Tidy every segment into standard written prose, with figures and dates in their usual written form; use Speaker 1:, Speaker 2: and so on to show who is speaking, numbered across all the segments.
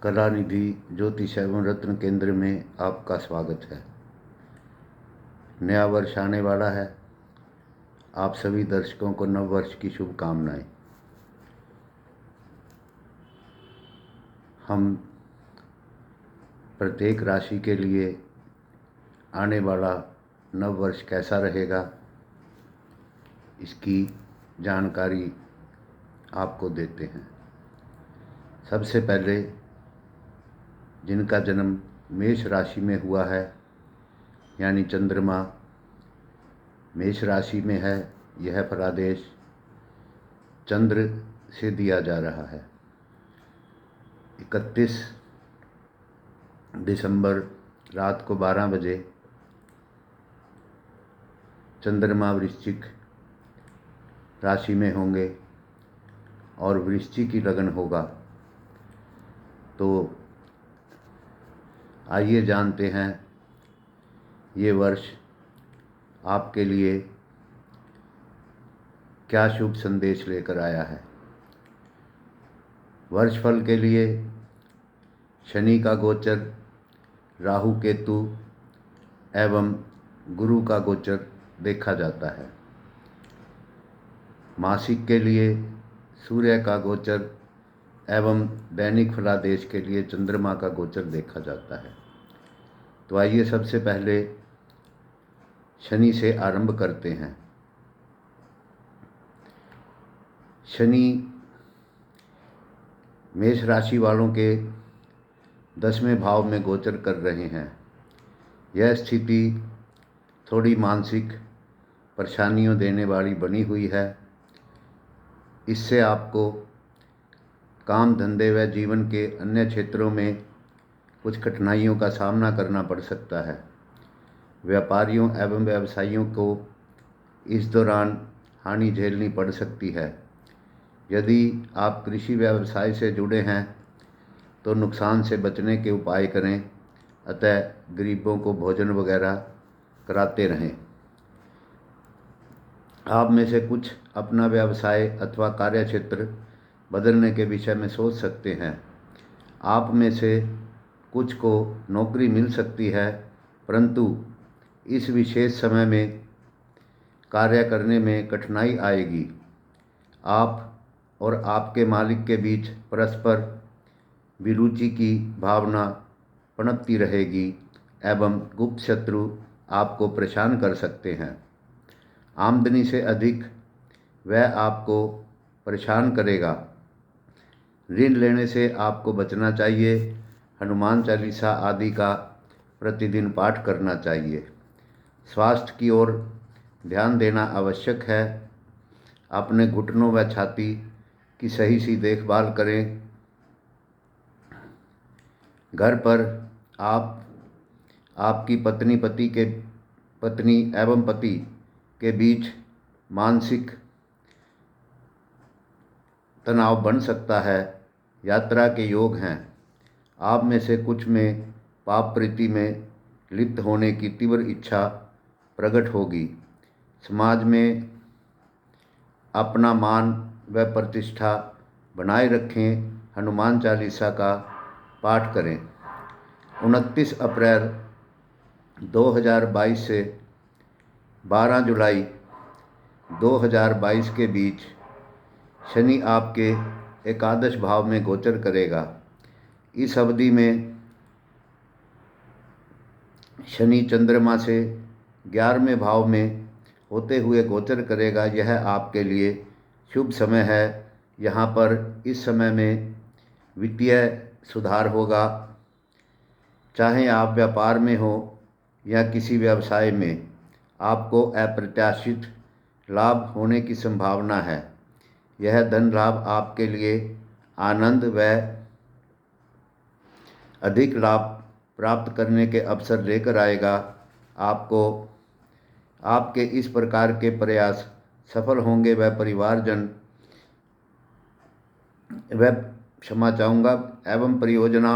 Speaker 1: कलानिधि ज्योतिष एवं रत्न केंद्र में आपका स्वागत है। नया वर्ष आने वाला है। आप सभी दर्शकों को नव वर्ष की शुभकामनाएं। हम प्रत्येक राशि के लिए आने वाला नव वर्ष कैसा रहेगा, इसकी जानकारी आपको देते हैं। सबसे पहले जिनका जन्म मेष राशि में हुआ है, यानी चंद्रमा मेष राशि में है, यह फलादेश चंद्र से दिया जा रहा है। 31 दिसंबर रात को 12 बजे चंद्रमा वृश्चिक राशि में होंगे और वृश्चिक की लगन होगा। तो आइए जानते हैं ये वर्ष आपके लिए क्या शुभ संदेश लेकर आया है। वर्षफल के लिए शनि का गोचर, राहु केतु एवं गुरु का गोचर देखा जाता है। मासिक के लिए सूर्य का गोचर एवं दैनिक फलादेश के लिए चंद्रमा का गोचर देखा जाता है। तो आइए सबसे पहले शनि से आरंभ करते हैं। शनि मेष राशि वालों के 10वें भाव में गोचर कर रहे हैं। यह स्थिति थोड़ी मानसिक परेशानियों देने वाली बनी हुई है। इससे आपको काम धंधे व जीवन के अन्य क्षेत्रों में कुछ कठिनाइयों का सामना करना पड़ सकता है। व्यापारियों एवं व्यवसायियों को इस दौरान हानि झेलनी पड़ सकती है। यदि आप कृषि व्यवसाय से जुड़े हैं तो नुकसान से बचने के उपाय करें, अतः गरीबों को भोजन वगैरह कराते रहें। आप में से कुछ अपना व्यवसाय अथवा कार्य क्षेत्र बदलने के विषय में सोच सकते हैं। आप में से कुछ को नौकरी मिल सकती है, परंतु इस विशेष समय में कार्य करने में कठिनाई आएगी। आप और आपके मालिक के बीच परस्पर विरुचि की भावना पनपती रहेगी एवं गुप्त शत्रु आपको परेशान कर सकते हैं। आमदनी से अधिक वह आपको परेशान करेगा। ऋण लेने से आपको बचना चाहिए। हनुमान चालीसा आदि का प्रतिदिन पाठ करना चाहिए। स्वास्थ्य की ओर ध्यान देना आवश्यक है। अपने घुटनों व छाती की सही सी देखभाल करें। घर पर आपकी पत्नी एवं पति के बीच मानसिक तनाव बन सकता है। यात्रा के योग हैं। आप में से कुछ में पाप प्रीति में लिप्त होने की तीव्र इच्छा प्रकट होगी। समाज में अपना मान व प्रतिष्ठा बनाए रखें। हनुमान चालीसा का पाठ करें। 29 अप्रैल 2022 से 12 जुलाई 2022 के बीच शनि आपके एकादश भाव में गोचर करेगा। इस अवधि में शनि चंद्रमा से 11वें भाव में होते हुए गोचर करेगा। यह आपके लिए शुभ समय है। यहाँ पर इस समय में वित्तीय सुधार होगा। चाहे आप व्यापार में हो या किसी व्यवसाय में, आपको अप्रत्याशित लाभ होने की संभावना है। यह धन लाभ आपके लिए आनंद व अधिक लाभ प्राप्त करने के अवसर लेकर आएगा। आपके इस प्रकार के प्रयास सफल होंगे व परिवारजन एवं परियोजना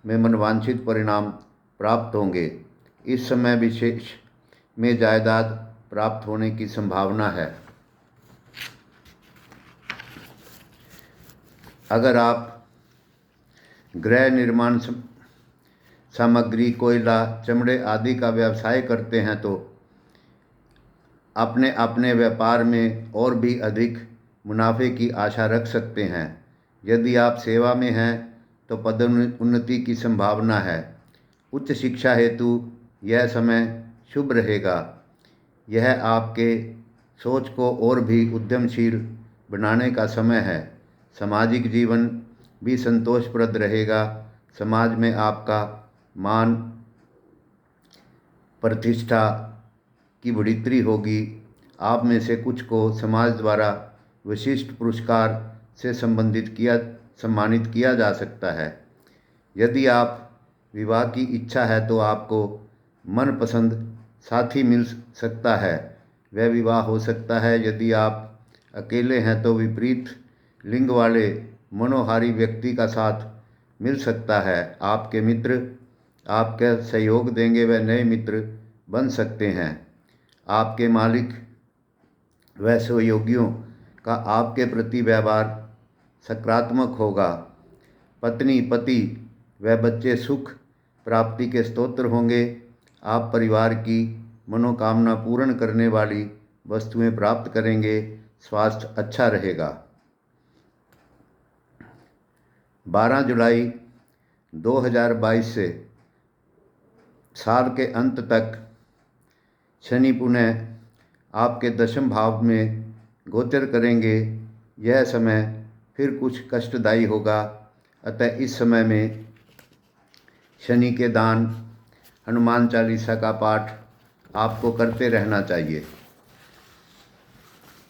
Speaker 1: में मनवांछित परिणाम प्राप्त होंगे। इस समय विशेष में जायदाद प्राप्त होने की संभावना है। अगर आप गृह निर्माण सामग्री, कोयला, चमड़े आदि का व्यवसाय करते हैं तो अपने अपने व्यापार में और भी अधिक मुनाफे की आशा रख सकते हैं। यदि आप सेवा में हैं तो पदोन्नति की संभावना है। उच्च शिक्षा हेतु यह समय शुभ रहेगा। यह आपके सोच को और भी उद्यमशील बनाने का समय है। सामाजिक जीवन भी संतोषप्रद रहेगा। समाज में आपका मान प्रतिष्ठा की बढ़ोतरी होगी। आप में से कुछ को समाज द्वारा विशिष्ट पुरस्कार से सम्मानित किया जा सकता है। यदि आप विवाह की इच्छा है तो आपको मनपसंद साथी मिल सकता है, वह विवाह हो सकता है। यदि आप अकेले हैं तो विपरीत लिंग वाले मनोहारी व्यक्ति का साथ मिल सकता है। आपके मित्र आपका सहयोग देंगे, वह नए मित्र बन सकते हैं। आपके मालिक व सहयोगियों का आपके प्रति व्यवहार सकारात्मक होगा। पत्नी, पति व बच्चे सुख प्राप्ति के स्रोत होंगे। आप परिवार की मनोकामना पूर्ण करने वाली वस्तुएं प्राप्त करेंगे। स्वास्थ्य अच्छा रहेगा। 12 जुलाई 2022 से साल के अंत तक शनि पुनः आपके दशम भाव में गोचर करेंगे। यह समय फिर कुछ कष्टदायी होगा, अतः इस समय में शनि के दान, हनुमान चालीसा का पाठ आपको करते रहना चाहिए।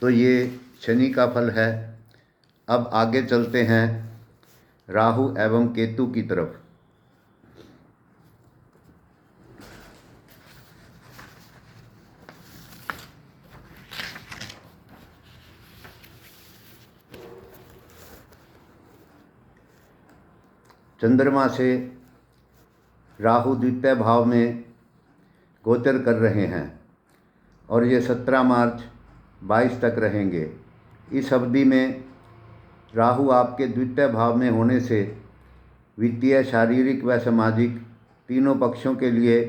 Speaker 1: तो ये शनि का फल है। अब आगे चलते हैं राहु एवं केतु की तरफ। चंद्रमा से राहु द्वितीय भाव में गोचर कर रहे हैं और ये 17 मार्च 22 तक रहेंगे। इस अवधि में राहु आपके द्वितीय भाव में होने से वित्तीय, शारीरिक व सामाजिक तीनों पक्षों के लिए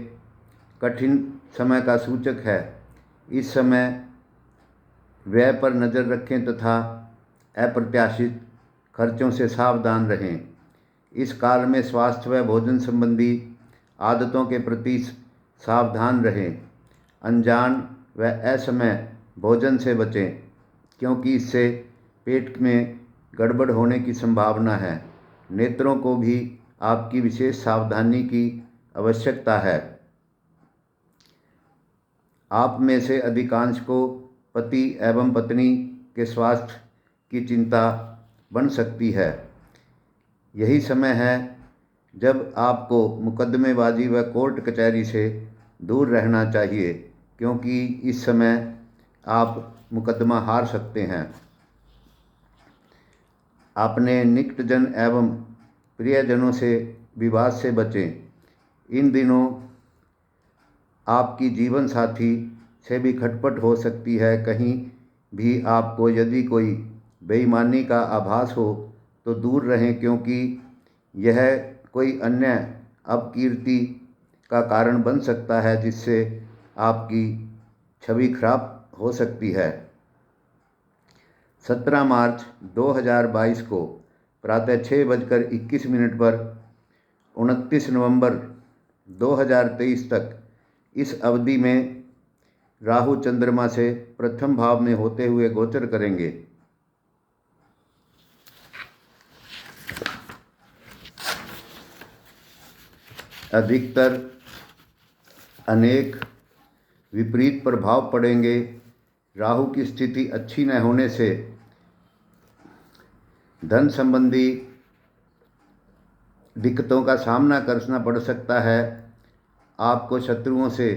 Speaker 1: कठिन समय का सूचक है। इस समय व्यय पर नज़र रखें तथा अप्रत्याशित खर्चों से सावधान रहें। इस काल में स्वास्थ्य व भोजन संबंधी आदतों के प्रति सावधान रहें। अनजान व असमय भोजन से बचें, क्योंकि इससे पेट में गड़बड़ होने की संभावना है। नेत्रों को भी आपकी विशेष सावधानी की आवश्यकता है। आप में से अधिकांश को पति एवं पत्नी के स्वास्थ्य की चिंता बन सकती है। यही समय है जब आपको मुकदमेबाजी व कोर्ट कचहरी से दूर रहना चाहिए, क्योंकि इस समय आप मुकदमा हार सकते हैं। अपने निकटजन एवं प्रियजनों से विवाद से बचें। इन दिनों आपकी जीवन साथी से भी खटपट हो सकती है। कहीं भी आपको यदि कोई बेईमानी का आभास हो तो दूर रहें, क्योंकि यह कोई अन्य अपकीर्ति का कारण बन सकता है, जिससे आपकी छवि खराब हो सकती है। 17 मार्च 2022 को प्रातः 6:21 पर 29 नवंबर 2023 तक इस अवधि में राहु चंद्रमा से प्रथम भाव में होते हुए गोचर करेंगे। अधिकतर अनेक विपरीत प्रभाव पड़ेंगे। राहु की स्थिति अच्छी न होने से धन संबंधी दिक्कतों का सामना करना पड़ सकता है। आपको शत्रुओं से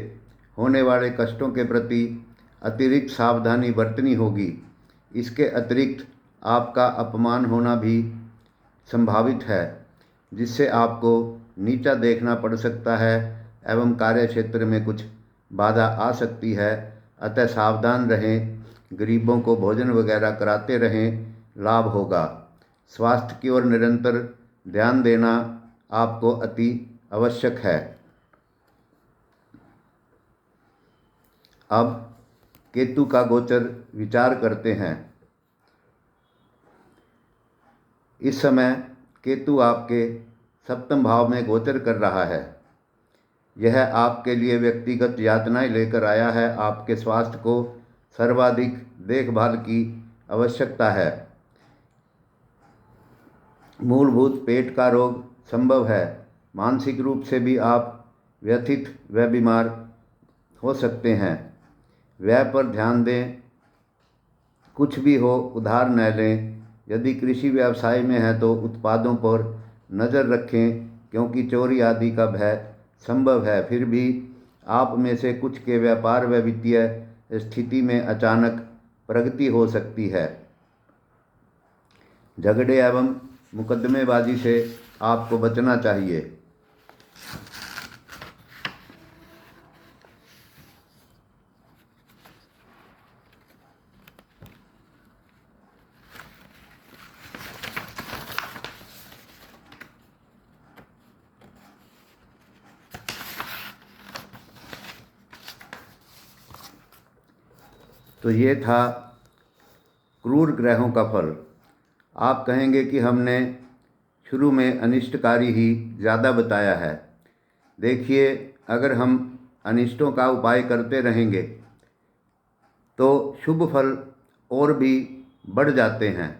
Speaker 1: होने वाले कष्टों के प्रति अतिरिक्त सावधानी बरतनी होगी। इसके अतिरिक्त आपका अपमान होना भी संभावित है, जिससे आपको नीचा देखना पड़ सकता है एवं कार्य क्षेत्र में कुछ बाधा आ सकती है। अतः सावधान रहें। गरीबों को भोजन वगैरह कराते रहें, लाभ होगा। स्वास्थ्य की ओर निरंतर ध्यान देना आपको अति आवश्यक है। अब केतु का गोचर विचार करते हैं। इस समय केतु आपके सप्तम भाव में गोचर कर रहा है। यह आपके लिए व्यक्तिगत यातनाएं लेकर आया है। आपके स्वास्थ्य को सर्वाधिक देखभाल की आवश्यकता है। मूलभूत पेट का रोग संभव है। मानसिक रूप से भी आप व्यथित व बीमार हो सकते हैं। व्यय पर ध्यान दें। कुछ भी हो उधार न लें। यदि कृषि व्यवसाय में है तो उत्पादों पर नज़र रखें, क्योंकि चोरी आदि का भय संभव है। फिर भी आप में से कुछ के व्यापार व वित्तीय स्थिति में अचानक प्रगति हो सकती है। झगड़े एवं मुकदमेबाजी से आपको बचना चाहिए। तो ये था क्रूर ग्रहों का फल। आप कहेंगे कि हमने शुरू में अनिष्टकारी ही ज़्यादा बताया है। देखिए, अगर हम अनिष्टों का उपाय करते रहेंगे तो शुभ फल और भी बढ़ जाते हैं।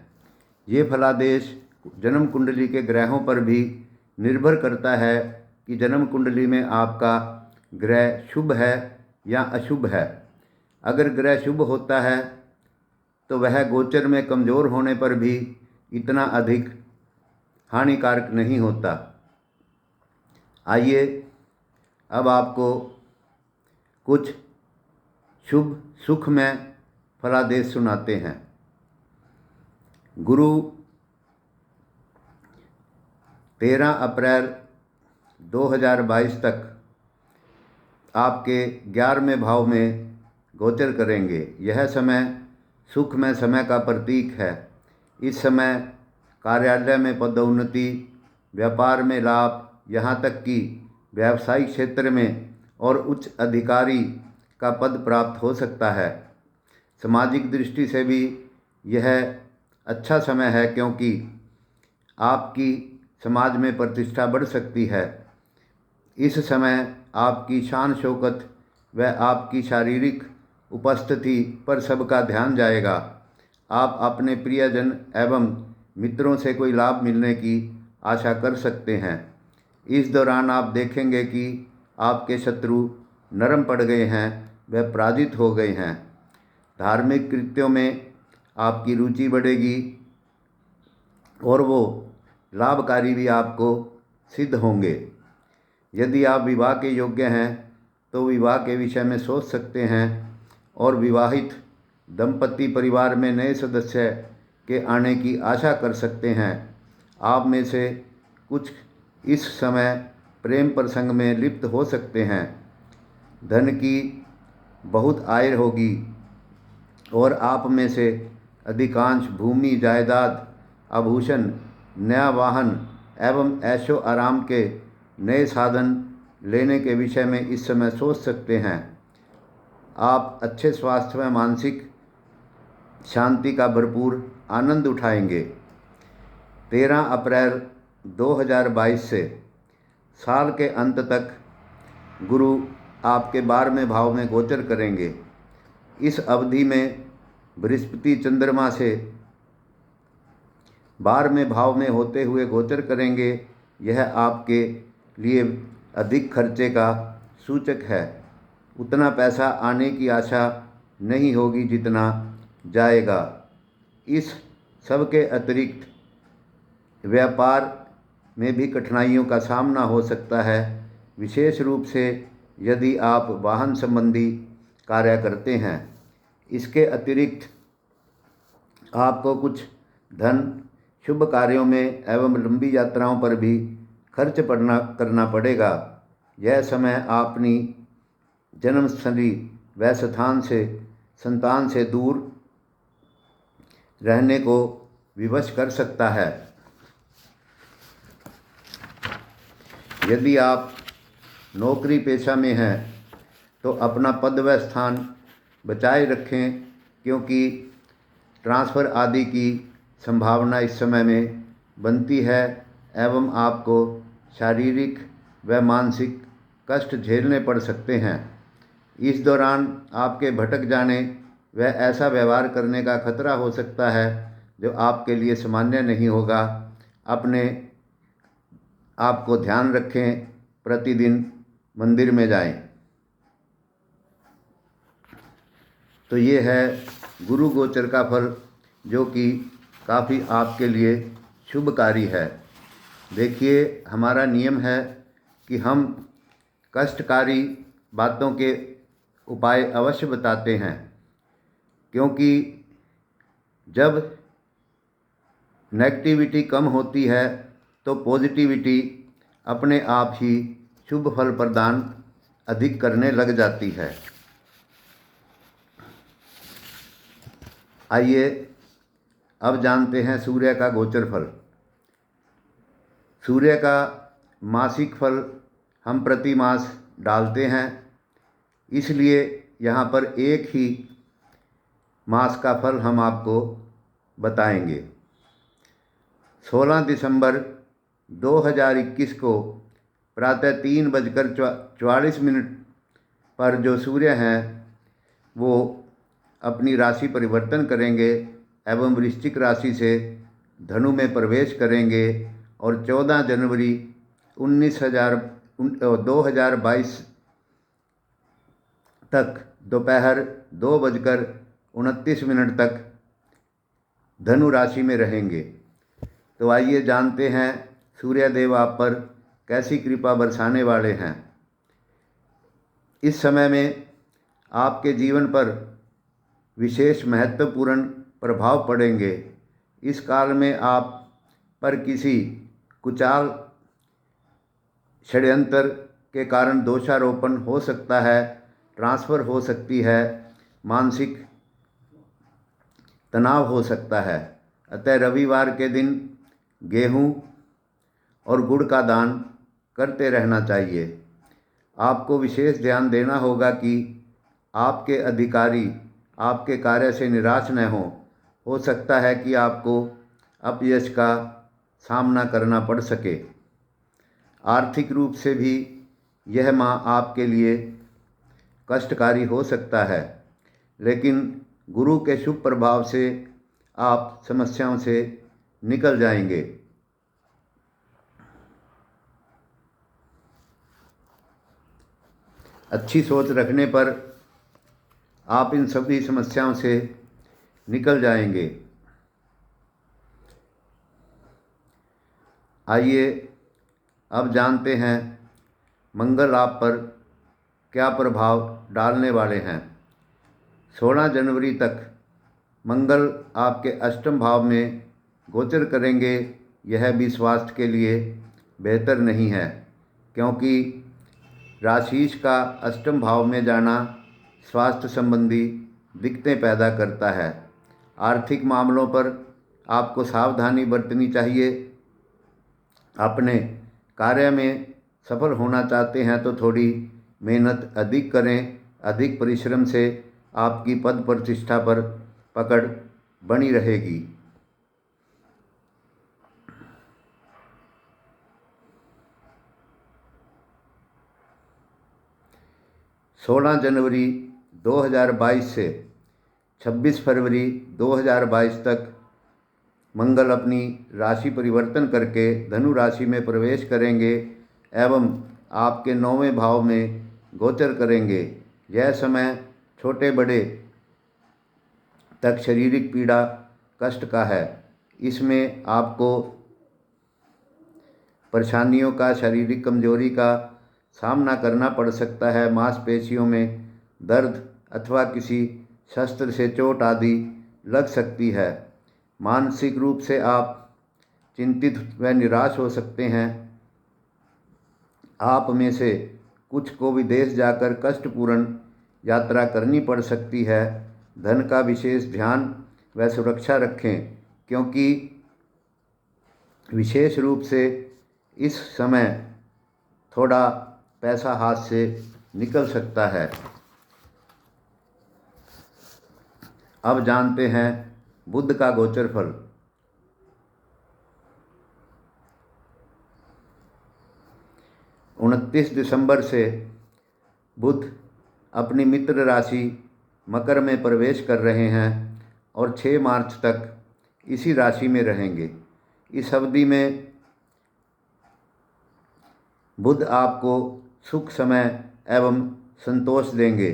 Speaker 1: ये फलादेश जन्म कुंडली के ग्रहों पर भी निर्भर करता है कि जन्म कुंडली में आपका ग्रह शुभ है या अशुभ है। अगर ग्रह शुभ होता है तो वह गोचर में कमज़ोर होने पर भी इतना अधिक हानिकारक नहीं होता। आइए अब आपको कुछ शुभ सुखमय फलादेश सुनाते हैं। गुरु 13 अप्रैल 2022 तक आपके 11वें भाव में गोचर करेंगे। यह समय सुखमय समय का प्रतीक है। इस समय कार्यालय में पदोन्नति, व्यापार में लाभ, यहाँ तक कि व्यावसायिक क्षेत्र में और उच्च अधिकारी का पद प्राप्त हो सकता है। सामाजिक दृष्टि से भी यह अच्छा समय है, क्योंकि आपकी समाज में प्रतिष्ठा बढ़ सकती है। इस समय आपकी शान शौकत व आपकी शारीरिक उपस्थिति पर सबका ध्यान जाएगा। आप अपने प्रियजन एवं मित्रों से कोई लाभ मिलने की आशा कर सकते हैं। इस दौरान आप देखेंगे कि आपके शत्रु नरम पड़ गए हैं, वे पराजित हो गए हैं। धार्मिक कृत्यों में आपकी रुचि बढ़ेगी और वो लाभकारी भी आपको सिद्ध होंगे। यदि आप विवाह के योग्य हैं तो विवाह के विषय में सोच सकते हैं और विवाहित दंपति परिवार में नए सदस्य के आने की आशा कर सकते हैं। आप में से कुछ इस समय प्रेम प्रसंग में लिप्त हो सकते हैं। धन की बहुत आय होगी और आप में से अधिकांश भूमि, जायदाद, आभूषण, नया वाहन एवं ऐशो आराम के नए साधन लेने के विषय में इस समय सोच सकते हैं। आप अच्छे स्वास्थ्य व मानसिक शांति का भरपूर आनंद उठाएंगे। 13 अप्रैल 2022 से साल के अंत तक गुरु आपके 12वें भाव में गोचर करेंगे। इस अवधि में बृहस्पति चंद्रमा से 12वें भाव में होते हुए गोचर करेंगे। यह आपके लिए अधिक खर्चे का सूचक है। उतना पैसा आने की आशा नहीं होगी जितना जाएगा। इस सब के अतिरिक्त व्यापार में भी कठिनाइयों का सामना हो सकता है, विशेष रूप से यदि आप वाहन संबंधी कार्य करते हैं। इसके अतिरिक्त आपको कुछ धन शुभ कार्यों में एवं लंबी यात्राओं पर भी खर्च करना पड़ेगा। यह समय अपनी जन्मस्थली व स्थान से संतान से दूर रहने को विवश कर सकता है। यदि आप नौकरी पेशा में हैं तो अपना पद व स्थान बचाए रखें, क्योंकि ट्रांसफ़र आदि की संभावना इस समय में बनती है एवं आपको शारीरिक व मानसिक कष्ट झेलने पड़ सकते हैं। इस दौरान आपके भटक जाने व ऐसा व्यवहार करने का खतरा हो सकता है जो आपके लिए सामान्य नहीं होगा। अपने आपको ध्यान रखें, प्रतिदिन मंदिर में जाएं। तो ये है गुरु गोचर का फल, जो कि काफ़ी आपके लिए शुभकारी है। देखिए, हमारा नियम है कि हम कष्टकारी बातों के उपाय अवश्य बताते हैं, क्योंकि जब नेगेटिविटी कम होती है तो पॉजिटिविटी अपने आप ही शुभ फल प्रदान अधिक करने लग जाती है। आइए अब जानते हैं सूर्य का गोचर फल। सूर्य का मासिक फल हम प्रति मास डालते हैं, इसलिए यहाँ पर एक ही मास का फल हम आपको बताएंगे। 16 दिसंबर 2021 को प्रातः 3:44 पर जो सूर्य हैं वो अपनी राशि परिवर्तन करेंगे एवं वृश्चिक राशि से धनु में प्रवेश करेंगे और 14 जनवरी 2022 तक दोपहर 2:29 तक धनु राशि में रहेंगे। तो आइए जानते हैं सूर्यदेव आप पर कैसी कृपा बरसाने वाले हैं। इस समय में आपके जीवन पर विशेष महत्वपूर्ण प्रभाव पड़ेंगे। इस काल में आप पर किसी कुचाल षड्यंत्र के कारण दोषारोपण हो सकता है, ट्रांसफ़र हो सकती है, मानसिक तनाव हो सकता है। अतः रविवार के दिन गेहूं और गुड़ का दान करते रहना चाहिए। आपको विशेष ध्यान देना होगा कि आपके अधिकारी आपके कार्य से निराश न हों। हो सकता है कि आपको अपयश का सामना करना पड़ सके। आर्थिक रूप से भी यह माह आपके लिए कष्टकारी हो सकता है, लेकिन गुरु के शुभ प्रभाव से आप समस्याओं से निकल जाएंगे। अच्छी सोच रखने पर आप इन सभी समस्याओं से निकल जाएंगे। आइए अब जानते हैं मंगल आप पर क्या प्रभाव डालने वाले हैं। 16 जनवरी तक मंगल आपके अष्टम भाव में गोचर करेंगे। यह भी स्वास्थ्य के लिए बेहतर नहीं है, क्योंकि राशिश का अष्टम भाव में जाना स्वास्थ्य संबंधी दिक्कतें पैदा करता है। आर्थिक मामलों पर आपको सावधानी बरतनी चाहिए। अपने कार्य में सफल होना चाहते हैं तो थोड़ी मेहनत अधिक करें। अधिक परिश्रम से आपकी पद प्रतिष्ठा पर पकड़ बनी रहेगी। सोलह जनवरी 2022 से 26 फरवरी 2022 तक मंगल अपनी राशि परिवर्तन करके धनु राशि में प्रवेश करेंगे एवं आपके 9वें भाव में गोचर करेंगे। यह समय छोटे बड़े तक शारीरिक पीड़ा कष्ट का है। इसमें आपको परेशानियों का, शारीरिक कमजोरी का सामना करना पड़ सकता है। मांसपेशियों में दर्द अथवा किसी शस्त्र से चोट आदि लग सकती है। मानसिक रूप से आप चिंतित व निराश हो सकते हैं। आप में से कुछ को विदेश जाकर कष्टपूर्ण यात्रा करनी पड़ सकती है। धन का विशेष ध्यान व सुरक्षा रखें, क्योंकि विशेष रूप से इस समय थोड़ा पैसा हाथ से निकल सकता है। अब जानते हैं बुध का गोचर फल। 29 दिसंबर से बुध अपनी मित्र राशि मकर में प्रवेश कर रहे हैं और 6 मार्च तक इसी राशि में रहेंगे। इस अवधि में बुध आपको सुख समय एवं संतोष देंगे।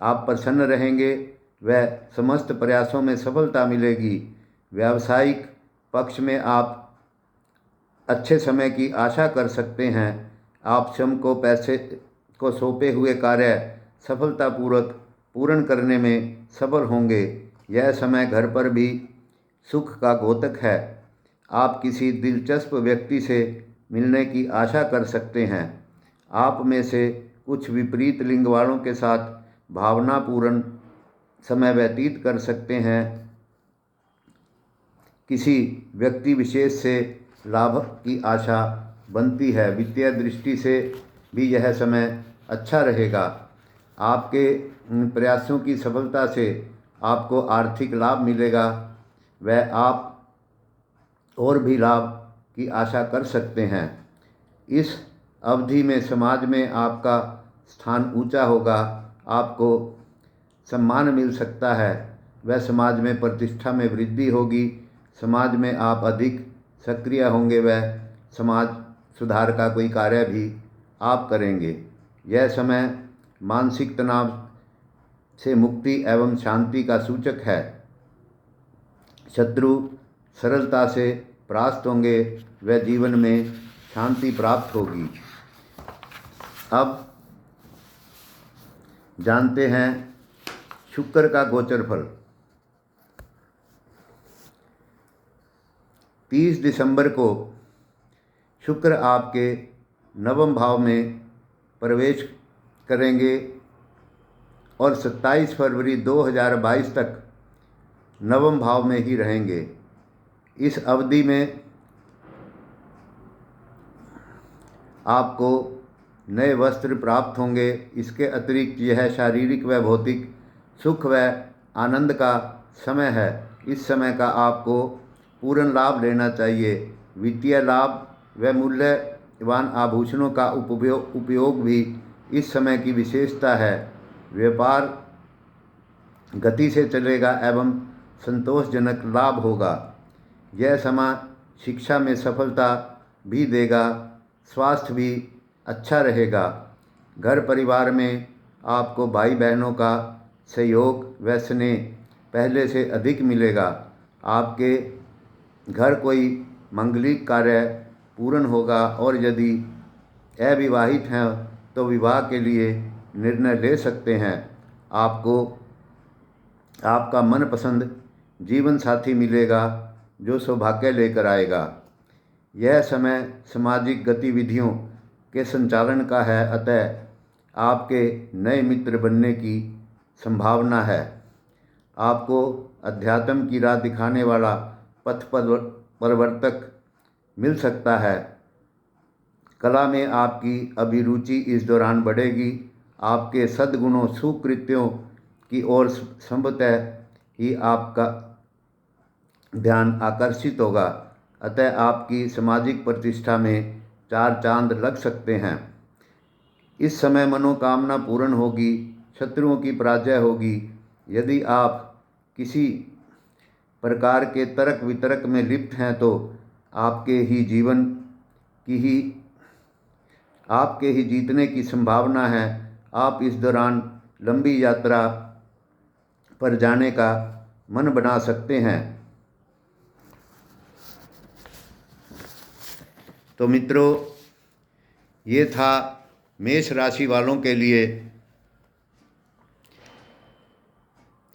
Speaker 1: आप प्रसन्न रहेंगे व समस्त प्रयासों में सफलता मिलेगी। व्यावसायिक पक्ष में आप अच्छे समय की आशा कर सकते हैं। आप स्वयं को पैसे को सौंपे हुए कार्य सफलतापूर्वक पूर्ण करने में सफल होंगे। यह समय घर पर भी सुख का द्योतक है। आप किसी दिलचस्प व्यक्ति से मिलने की आशा कर सकते हैं। आप में से कुछ विपरीत लिंग वालों के साथ भावनापूर्ण समय व्यतीत कर सकते हैं। किसी व्यक्ति विशेष से लाभ की आशा बनती है। वित्तीय दृष्टि से भी यह समय अच्छा रहेगा। आपके प्रयासों की सफलता से आपको आर्थिक लाभ मिलेगा व आप और भी लाभ की आशा कर सकते हैं। इस अवधि में समाज में आपका स्थान ऊंचा होगा। आपको सम्मान मिल सकता है व समाज में प्रतिष्ठा में वृद्धि होगी। समाज में आप अधिक सक्रिय होंगे व समाज सुधार का कोई कार्य भी आप करेंगे। यह समय मानसिक तनाव से मुक्ति एवं शांति का सूचक है। शत्रु सरलता से परास्त होंगे व जीवन में शांति प्राप्त होगी। अब जानते हैं शुक्र का गोचर फल। 30 दिसंबर को शुक्र आपके नवम भाव में प्रवेश करेंगे और 27 फरवरी 2022 तक नवम भाव में ही रहेंगे। इस अवधि में आपको नए वस्त्र प्राप्त होंगे। इसके अतिरिक्त यह शारीरिक व भौतिक सुख व आनंद का समय है। इस समय का आपको पूर्ण लाभ लेना चाहिए। वित्तीय लाभ व मूल्यवान आभूषणों का उपयोग भी इस समय की विशेषता है। व्यापार गति से चलेगा एवं संतोषजनक लाभ होगा। यह समय शिक्षा में सफलता भी देगा। स्वास्थ्य भी अच्छा रहेगा। घर परिवार में आपको भाई बहनों का सहयोग व स्नेह पहले से अधिक मिलेगा। आपके घर कोई मांगलिक कार्य पूर्ण होगा और यदि अविवाहित हैं तो विवाह के लिए निर्णय ले सकते हैं। आपको आपका मनपसंद जीवन साथी मिलेगा जो सौभाग्य लेकर आएगा। यह समय सामाजिक गतिविधियों के संचालन का है, अतः आपके नए मित्र बनने की संभावना है। आपको अध्यात्म की राह दिखाने वाला पथ प्रवर्तक मिल सकता है। कला में आपकी अभिरुचि इस दौरान बढ़ेगी। आपके सद्गुणों सुकृत्यों की ओर संभवतः ही आपका ध्यान आकर्षित होगा, अतः आपकी सामाजिक प्रतिष्ठा में 4 चांद लग सकते हैं। इस समय मनोकामना पूर्ण होगी। शत्रुओं की पराजय होगी। यदि आप किसी प्रकार के तर्क वितर्क में लिप्त हैं तो आपके ही जीतने की संभावना है। आप इस दौरान लंबी यात्रा पर जाने का मन बना सकते हैं। तो मित्रों, ये था मेष राशि वालों के लिए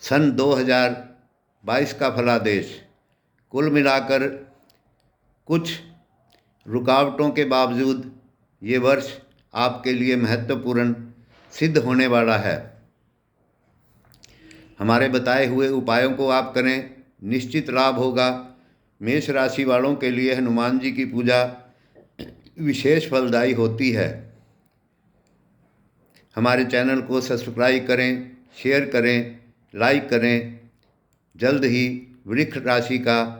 Speaker 1: सन 2022 का फलादेश। कुल मिलाकर कुछ रुकावटों के बावजूद ये वर्ष आपके लिए महत्वपूर्ण सिद्ध होने वाला है। हमारे बताए हुए उपायों को आप करें, निश्चित लाभ होगा। मेष राशि वालों के लिए हनुमान जी की पूजा विशेष फलदायी होती है। हमारे चैनल को सब्सक्राइब करें, शेयर करें, लाइक करें। जल्द ही वृक्ष राशि का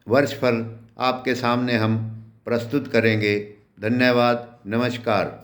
Speaker 1: वर्षफल आपके सामने हम प्रस्तुत करेंगे। धन्यवाद, नमस्कार।